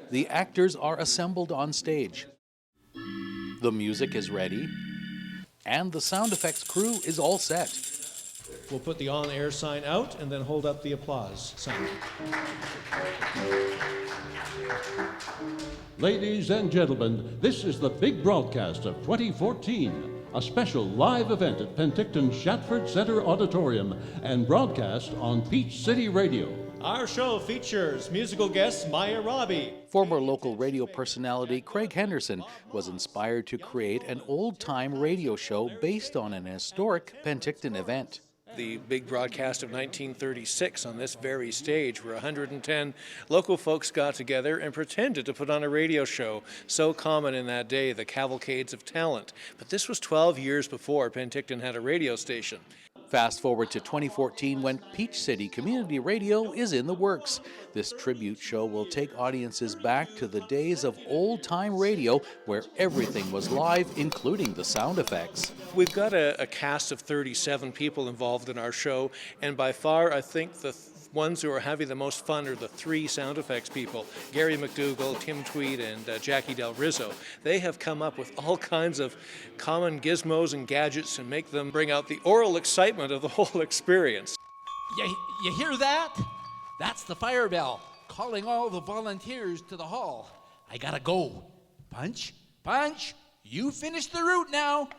the actors are assembled on stage. The music is ready, and the sound effects crew is all set. We'll put the on-air sign out and then hold up the applause sign. Ladies and gentlemen, this is the big broadcast of 2014, a special live event at Penticton Shatford Center Auditorium and broadcast on Peach City Radio. Our show features musical guest Maya Robbie. Former local radio personality Craig Henderson was inspired to create an old-time radio show based on an historic Penticton event. The big broadcast of 1936 on this very stage, where 110 local folks got together and pretended to put on a radio show, so common in that day, the cavalcades of talent. But this was 12 years before Penticton had a radio station. Fast forward to 2014 when Peach City Community Radio is in the works. This tribute show will take audiences back to the days of old-time radio where everything was live, including the sound effects. We've got a cast of 37 people involved in our show, and by far I think the ones who are having the most fun are the three sound effects people, Gary McDougall, Tim Tweed, and Jackie Del Rizzo. They have come up with all kinds of common gizmos and gadgets and make them bring out the oral excitement of the whole experience. You hear that? That's the fire bell, calling all the volunteers to the hall. I gotta go. Punch, punch, you finish the route now.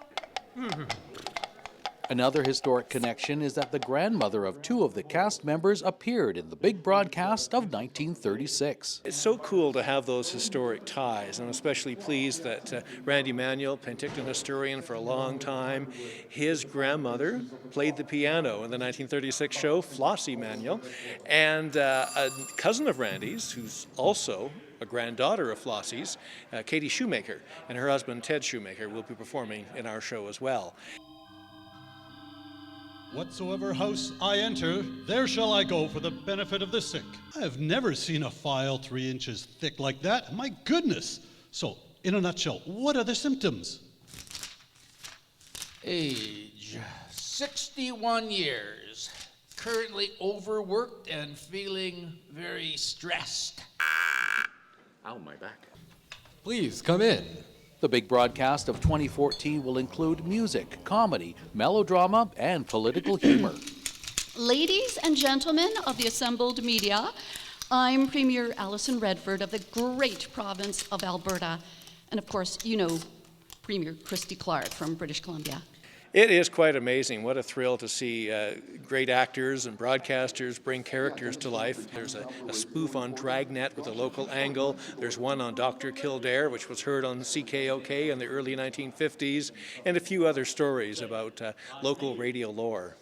Another historic connection is that the grandmother of two of the cast members appeared in the big broadcast of 1936. It's so cool to have those historic ties. I'm especially pleased that Randy Manuel, Penticton historian for a long time, his grandmother played the piano in the 1936 show, Flossie Manuel, and a cousin of Randy's, who's also a granddaughter of Flossie's, Katie Shoemaker, and her husband Ted Shoemaker will be performing in our show as well. Whatsoever house I enter, there shall I go for the benefit of the sick. I have never seen a file 3 inches thick like that. My goodness. So, in a nutshell, what are the symptoms? Age, 61 years. Currently overworked and feeling very stressed. Ow, my back. Please, come in. The big broadcast of 2014 will include music, comedy, melodrama, and political humor. Ladies and gentlemen of the assembled media, I'm Premier Alison Redford of the great province of Alberta. And of course, you know Premier Christy Clark from British Columbia. It is quite amazing. What a thrill to see great actors and broadcasters bring characters to life. There's a spoof on Dragnet with a local angle. There's one on Dr. Kildare, which was heard on CKOK in the early 1950s, and a few other stories about local radio lore.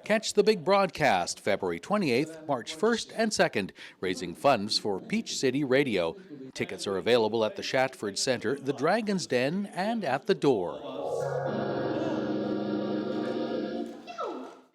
Catch the big broadcast February 28th, March 1st and 2nd, raising funds for Peach City Radio. Tickets are available at the Shatford Center, the Dragon's Den, and at the Door.